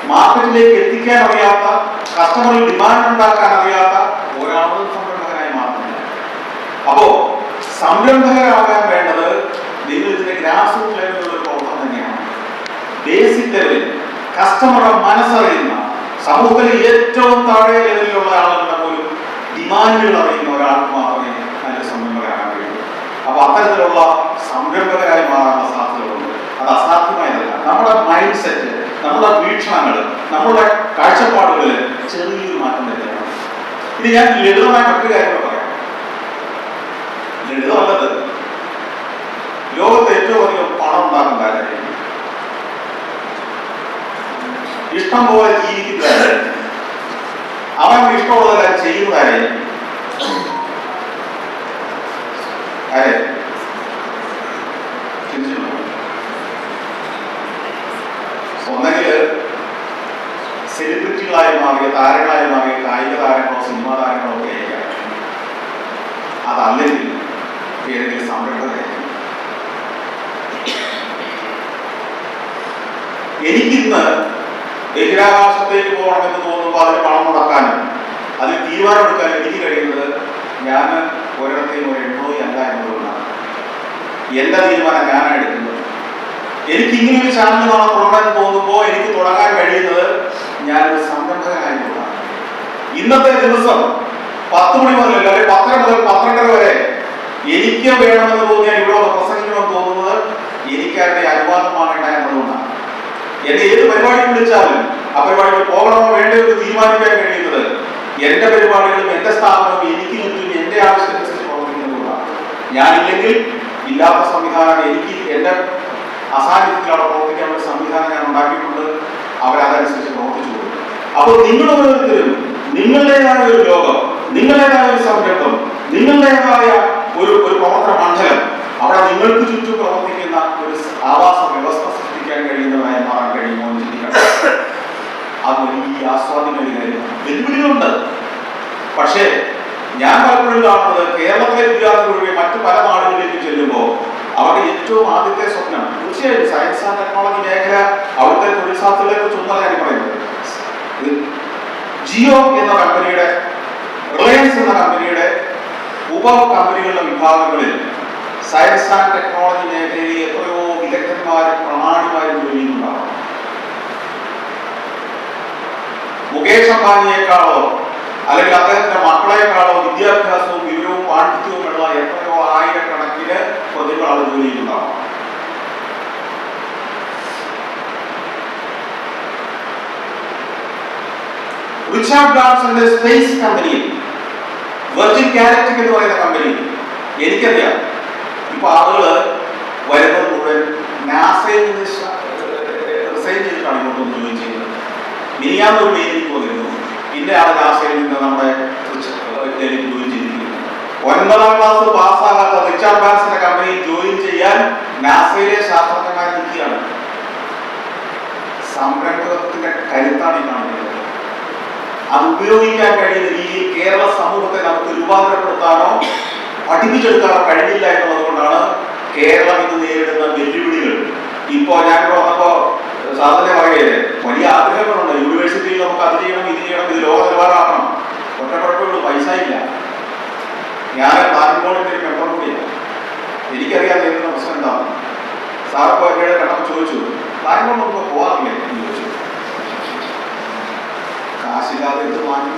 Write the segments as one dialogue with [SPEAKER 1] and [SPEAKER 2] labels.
[SPEAKER 1] മാർക്കറ്റിലേക്ക് എത്തിക്കാൻ അറിയാത്ത, കസ്റ്റമറിൽ ഡിമാൻഡ് ഉണ്ടാക്കാൻ അറിയാത്ത ഒരാളും സംരംഭകനായി മാറുന്നില്ല. അപ്പോ സംരംഭകരാകാൻ വേണ്ടത് നിങ്ങൾ ഇതിന്റെ ഗ്രാസ് റൂട്ട് ലെവലിലുള്ള പ്രവർത്തനം തന്നെയാണ്. ബേസിക് ലെവലിൽ കസ്റ്റമറുടെ മനസ്സറിയുന്ന, സമൂഹത്തിലെ ഏറ്റവും താഴെ ലെവലിലുള്ള ആളുകളുടെ പോലും ഡിമാൻഡുകൾ അറിയുന്ന ഒരാൾക്ക് മാത്രമേ നല്ല സംരംഭകരാകാൻ കഴിയൂ. അപ്പൊ അത്തരത്തിലുള്ള സംരംഭകരായി മാറാനുള്ള സാധ്യതകളുണ്ട്. അത് അസാധ്യമായതല്ല. നമ്മുടെ മൈൻഡ് സെറ്റ്, നമ്മുടെ വീക്ഷണങ്ങൾ, നമ്മുടെ കാഴ്ചപ്പാടുകളിൽ ചെറിയൊരു മാറ്റം വരുത്തണം. ഇത് ഞാൻ ലളിതമായ മറ്റൊരു കാര്യങ്ങൾ പറയാം. ലളിതമല്ലത്. ലോകത്ത് ഏറ്റവും അധികം പണം ഉണ്ടാക്കുന്ന കാര്യം, ഇഷ്ടം പോലെ ജീവിക്കുന്നതായി, അവൻ ഇഷ്ടമുള്ളതെല്ലാം ചെയ്യുന്നതായി ഒന്നെങ്കിൽ സെലിബ്രിറ്റികളായി മാറിയ, താരങ്ങളായി മാറിയ കായിക താരങ്ങളോ സിനിമാ താരങ്ങളോ ഒക്കെ ആയിരിക്കാം. അതല്ലെങ്കിൽ ഏതെങ്കിലും സംരംഭകരായിരിക്കും. എനിക്കിന്ന് ബഹിരാകാശത്തേക്ക് പോകണമെന്ന് തോന്നുമ്പോൾ അതിന് പണം മുടക്കാനും അതിൽ തീരുമാനമെടുക്കാനും എനിക്ക് കഴിയുന്നത് ഞാൻ ഒരിടത്തെയും ഒരു എണ്ണോയി അല്ല എന്നതുകൊണ്ടാണ്. എന്റെ തീരുമാനം ഞാനാണ് എടുക്കുന്നത്. എനിക്ക് ഇങ്ങനൊരു ചാനൽ തുടങ്ങാൻ തോന്നുമ്പോൾ എനിക്ക് തുടങ്ങാൻ കഴിയുന്നത് ഞാനൊരു സംരംഭകനായതുകൊണ്ടാണ്. ഇന്നത്തെ ദിവസം 10 മണി മുതൽ അല്ലെങ്കിൽ 10 മുതൽ 12 വരെ എനിക്ക് വേണമെന്ന് തോന്നിയാൽ ഇവിടെ പ്രസംഗിക്കണമെന്ന് തോന്നുന്നത് എനിക്കാരുടെ അനുവാദം വാങ്ങേണ്ട എന്നതുകൊണ്ടാണ്. എന്നെ ഏത് പരിപാടിക്ക് വിളിച്ചാലും ആ പരിപാടിക്ക് പോകണമോ വേണ്ടോ എന്ന് തീരുമാനിക്കാൻ കഴിയുന്നത് എന്റെ പരിപാടികളും എന്റെ സ്ഥാപനവും എനിക്ക് ചുറ്റും എന്റെ ആവശ്യത്തിനനുസരിച്ച് പ്രവർത്തിക്കുന്നതുകൊണ്ടാണ്. ഞാനില്ലെങ്കിൽ ഇല്ലാത്ത സംവിധാനം എനിക്ക് എന്റെ അസാന്നിധ്യത്തിൽ അവിടെ പ്രവർത്തിക്കാനുള്ള സംവിധാനം ഞാൻ ഉണ്ടാക്കിയിട്ടുണ്ട്. അവരതനുസരിച്ച് പ്രവർത്തിച്ചു കൊടുക്കും. അപ്പോൾ നിങ്ങൾ ഓരോരുത്തരും നിങ്ങളുടേതായ ഒരു ലോകം, നിങ്ങളുടേതായ ഒരു സംരംഭം, നിങ്ങളുടേതായ ഒരു പ്രവർത്തന മണ്ഡലം, അവിടെ നിങ്ങൾക്ക് ചുറ്റും പ്രവർത്തിക്കുന്ന ഒരു ആവാസ വ്യവസ്ഥ സൃഷ്ടിക്കാൻ കഴിയുന്നവരായി മാറാൻ കഴിയുമോ എന്ന് ചിന്തിക്കണം. അത് വലിയ ആസ്വാദ്യമായ കാര്യമാണ്. വെല്ലുവിളികളുണ്ട്. പക്ഷേ ഞാൻ പലപ്പോഴും കാണുന്നത് കേരളത്തിലെ വിദ്യാർത്ഥികൾ ഒഴികെ മറ്റു പല നാടുകളിലേക്ക് ചെല്ലുമ്പോൾ അവരുടെ ഏറ്റവും ആദ്യത്തെ സ്വപ്നം, തീർച്ചയായും സയൻസ് ആൻഡ് ടെക്നോളജി മേഖല അവിടുത്തെ തൊഴിൽ സാധ്യതകളെ കുറിച്ച് ഒന്നാണ് ഞാൻ പറയുന്നത്. ജിയോ എന്ന കമ്പനിയുടെ, റിലയൻസ് എന്ന കമ്പനിയുടെ ഉപ കമ്പനികളുടെ വിഭാഗങ്ങളിൽ സയൻസ് ആൻഡ് ടെക്നോളജി മേഖലയിൽ എത്രയോ വിദഗ്ധന്മാരും പ്രമാണിമാരും ജോലി ചെയ്യുന്നുണ്ടാവും. മുകേഷ് അംബാനിയേക്കാളോ അല്ലെങ്കിൽ അദ്ദേഹത്തിന്റെ മക്കളെക്കാളോ വിദ്യാഭ്യാസവും വിവരവും പാണ്ഡിത്യവുമുള്ള എത്രയോ ആയിരക്കണക്കിന് പ്രതിഭകൾ ജോലി ചെയ്യുന്നുണ്ടാവും. റിച്ചാർഡ് ബ്രാൻസന്റെ സ്പേസ് കമ്പനിയിൽ, വെർജിൻ ഗാലക്റ്റിക് എന്ന് പറയുന്ന കമ്പനി, എനിക്കറിയാം ഇപ്പൊ ആളുകള് വരുന്നത് മുഴുവൻ നാസയിൽ നിന്ന് റിസൈൻ ചെയ്തിട്ടാണ് ഇങ്ങോട്ടൊന്ന് ജോയിൻ ചെയ്യുന്നത്. മിനിയാന്നൊരു മെയിലേക്ക് വന്നിരുന്നു, പിന്നെ ആൾ നാസയിൽ നിന്ന് നമ്മുടെ ജോയിൻ ചെയ്തിരിക്കുന്നു. 9ാം ക്ലാസ് പാസ്സാകാത്ത റിച്ചാർഡ് ബ്രാൻസന്റെ കമ്പനിയിൽ ജോയിൻ ചെയ്യാൻ നാസയിലെ ശാസ്ത്രജ്ഞന്മാർ നിൽക്കുകയാണ്. സംരംഭകത്തിന്റെ കരുത്താണ് ഈ കാണുന്നത്. അത് ഉപയോഗിക്കാൻ കഴിയുന്ന രീതിയിൽ കേരള സമൂഹത്തെ നമുക്ക് രൂപാന്തരപ്പെടുത്താനോ പഠിപ്പിച്ചെടുക്കാനോ കഴിഞ്ഞില്ല എന്നുള്ളത് കൊണ്ടാണ് കേരളം ഇന്ന് നേരിടുന്ന വെല്ലുവിളികൾ. ഇപ്പോ ഞാൻ വന്നപ്പോ സാധന പറയുകയല്ലേ, വലിയ ആഗ്രഹങ്ങളുണ്ട്. യൂണിവേഴ്സിറ്റിയിൽ നമുക്ക് അത് ചെയ്യണം, ഇത് ചെയ്യണം, ഇത് ലോക നിലവാരമാക്കണം. ഒറ്റക്കുഴപ്പമുള്ളൂ, പൈസ ഇല്ല. ഞാൻ നാട്ടിൻകോളിന്റെ ഒരു മെമ്പർ കൂടിയാണ്. എനിക്കറിയാൻ നേരിടുന്ന പ്രശ്നം എന്താണ്. സാറപ്പോ എന്നോട് കണ്ടപ്പോൾ ചോദിച്ചു, നാട്ടിൻകോൾ നമുക്ക് പോകാറില്ലേ എന്ന് ചോദിച്ചു. കാശില്ലാതെ എന്ത് വാങ്ങി?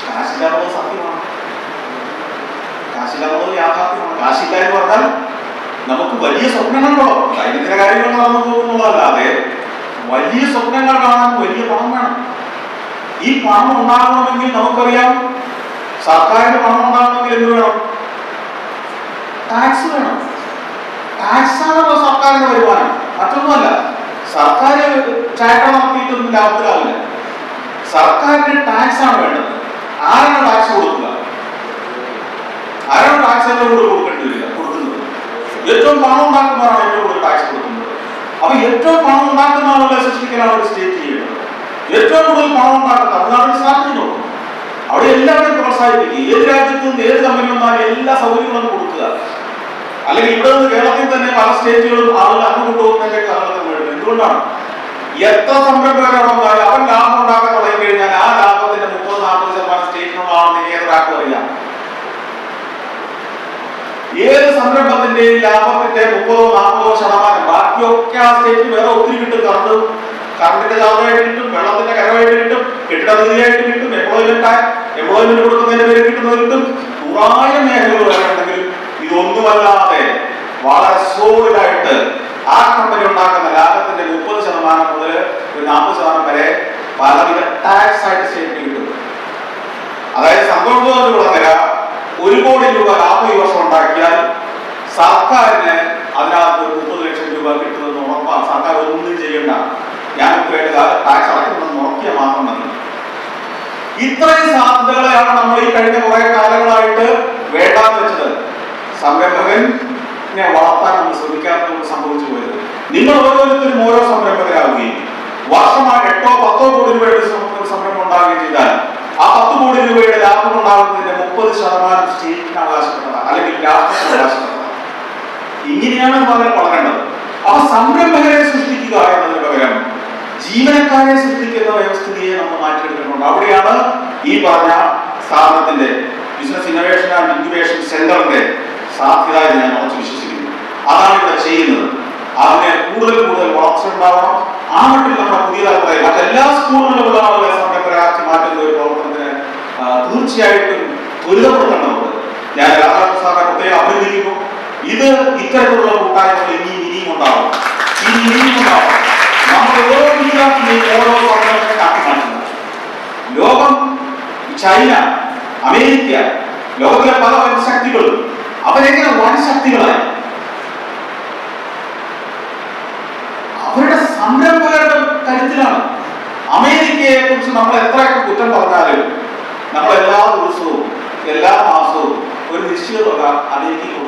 [SPEAKER 1] കാശില്ലാതെ സത്യമാണ്, കാശില്ലാതെ യാഥാർത്ഥ്യമാണ്. കാശില്ല എന്ന് പറഞ്ഞാൽ നമുക്ക് വലിയ സ്വപ്നങ്ങളുണ്ടോ, ദൈനംദിന കാര്യങ്ങൾ നടന്നു പോകുന്നുള്ളതല്ലാതെ വലിയ സ്വപ്നങ്ങൾ കാണാൻ വലിയ പണം വേണം. ഈ പണം ഉണ്ടാകണമെങ്കിൽ നമുക്കറിയാം, സർക്കാരിന് പണം ഉണ്ടാകണമെങ്കിൽ എന്ത് വേണം? ടാക്സ് വേണം. ടാക്സാണല്ലോ സർക്കാരിന്റെ വരുമാനം, മറ്റൊന്നുമല്ല. സർക്കാർ ചായക്ക നടത്തിയിട്ടൊന്നും ലാഭത്തിലാവില്ല. സർക്കാരിന് ടാക്സ് ആണ് വേണ്ടത്. ആരാണ് ടാക്സ് കൊടുക്കുക? ആരാണ് ടാക്സ് ഏറ്റവും കൂടുതൽ കൊടുക്കേണ്ടി വരിക? കൊടുക്കുന്നത് ഏറ്റവും പണം ഉണ്ടാക്കുന്നവരാണ് ഏറ്റവും കൂടുതൽ ടാക്സ് കൊടുക്കുന്നത്. അപ്പൊ ഏറ്റവും പണം ഉണ്ടാക്കുന്ന ആളുകളെ സൃഷ്ടിക്കാനാണ് ഒരു സ്റ്റേറ്റ് ചെയ്യുന്നത്. ഏറ്റവും കൂടുതൽ പണം ഉണ്ടാക്കുന്ന തമിഴ്നാട്ടിൽ സ്റ്റാർട്ട് നോക്കും. അവിടെ എല്ലാവരെയും പ്രോത്സാഹിപ്പിക്കുക. ഏത് രാജ്യത്തു നിന്ന് ഏത് കമ്പനി വന്നാലും എല്ലാ സൗകര്യങ്ങളും കൊടുക്കുക. അല്ലെങ്കിൽ ഇവിടെ നിന്ന് കേരളത്തിൽ തന്നെ പല സ്റ്റേറ്റുകളും ആളുകൾ അങ്ങ് കൊണ്ടുപോകുന്നതിന്റെ കാരണത്തിൽ വേണ്ടത് എന്തുകൊണ്ടാണ്? എത്ര സംരംഭകരാണെന്നാലും അവൻ ലാഭം ഉണ്ടാക്കാൻ തുടങ്ങി കഴിഞ്ഞാൽ ആ ലാഭത്തിന്റെ 30-40% സ്റ്റേറ്റിനുള്ളതാണെന്ന് ഏതൊരാൾക്കും അറിയാം. ഏത് സംരംഭത്തിന്റെയും ലാഭത്തിന്റെ 30-40% ബാക്കിയൊക്കെ ആ സ്റ്റേറ്റിന് വേറെ ഒത്തിരി കിട്ടും. കറണ്ടിന്റെ ചാർജായിട്ട് കിട്ടും, വെള്ളത്തിന്റെ കരവായിട്ട് കിട്ടും, കെട്ടിട നികുതിയായിട്ട് കിട്ടും, എംപ്ലോയ്മെന്റ് കൊടുക്കുന്നതിന്റെ പേര് കിട്ടുന്നത് കിട്ടും. 100,000 മേഖലകൾ വേണമെങ്കിൽ ഇതൊന്നുമല്ലാതെ വളരെ സോളിഡായിട്ട് ആ കമ്പനി ഉണ്ടാക്കുന്ന ലാഭത്തിന്റെ 30% മുതൽ 40% വരെ പലവിധ ടാക്സ് ആയിട്ട് സ്റ്റേറ്റിന് കിട്ടും. അതായത് സംരംഭം തുടങ്ങുക 1 കോടി രൂപ ലാഭം ഈ വർഷം ഉണ്ടാക്കിയാൽ സർക്കാരിന് അതിനകത്ത് 30 ലക്ഷം രൂപ കിട്ടുന്നതെന്ന് ഉറപ്പാണ്. സർക്കാർ ഒന്നും ചെയ്യണ്ട, ഞാൻ ടാക്സ് അടയ്ക്കുന്നതെന്ന് ഉറക്കിയാൽ മാത്രം മതി. ഇത്രയും സാധ്യതകളെയാണ് നമ്മൾ ഈ കഴിഞ്ഞ കുറെ കാലങ്ങളായിട്ട് വേണ്ടാന്ന് വെച്ചത്. സംരംഭകനെ വളർത്താൻ നമ്മൾ ശ്രമിക്കാത്തതുകൊണ്ട് സംഭവിച്ചു പോയത്. നിങ്ങൾ ഓരോരുത്തരും ഓരോ സംരംഭകരാകുകയും വർഷമായി 8-10 കോടി രൂപയുടെ സംരംഭം ഉണ്ടാവുകയും ചെയ്താൽ ആ 10 കോടി രൂപയുടെ ലാഭം ഉണ്ടാകുന്നതിന്റെ 30% സ്റ്റേറ്റിന് അവകാശപ്പെട്ടതാണ്, അല്ലെങ്കിൽ രാഷ്ട്രത്തിന് അവകാശപ്പെട്ടതാണ്. ഇങ്ങനെയാണ് വളരേണ്ടത്. അപ്പൊ സംരംഭകരെ സൃഷ്ടിക്കുക എന്നതിന് പകരം ജീവനക്കാരെ സൃഷ്ടിക്കുന്ന വ്യവസ്ഥിതിയെ നമ്മൾ മാറ്റിയെടുക്കുന്നുണ്ട്. അവിടെയാണ് ഈ പറഞ്ഞ സ്ഥാപനത്തിന്റെ ബിസിനസ് ഇന്നോവേഷൻ ആൻഡ് ഇൻക്യുബേഷൻ സെന്ററിന്റെ സാധ്യത ഞാൻ ഉറച്ചു വിശ്വസിക്കുന്നു. അതാണ് ഇവിടെ ചെയ്യുന്നത്. അതിനെ കൂടുതൽ വളർച്ച ഉണ്ടാവണം. ആ മട്ടിൽ നമ്മുടെ പുതിയ തലമുറ മറ്റെല്ലാ സ്കൂളുകളിലുള്ള ആളുകളെ സംരംഭകരാക്കി മാറ്റുന്ന ഒരു പ്രവർത്തനത്തിന് തീർച്ചയായിട്ടും ത്വരിതപ്പെടുത്തേണ്ടതുണ്ട്. ഞാൻ രാധാകൃഷ്ണൻ സാറിനെ പ്രത്യേകം അഭിനന്ദിക്കുന്നു. ഇത് ഇത്തരത്തിലുള്ള കൂട്ടായ്മകൾ ഇനിയും ഉണ്ടാവും. നമ്മൾ ഓരോ വിദ്യാർത്ഥിയും ഓരോ സംരംഭങ്ങളാക്കി മാറ്റുന്നത്. ലോകം, ചൈന, അമേരിക്ക, ലോകത്തിലെ പല വൻശക്തികളും അവരെങ്ങനെ വൻശക്തികളായി? അവരുടെ സംരംഭകരുടെ കരുത്തിലാണ്. അമേരിക്കയെ കുറിച്ച് നമ്മൾ എത്രയൊക്കെ കുറ്റം പറഞ്ഞാലും നമ്മൾ എല്ലാ ദിവസവും എല്ലാ മാസവും ഒരു നിശ്ചിത തുക അമേരിക്കയ്ക്ക്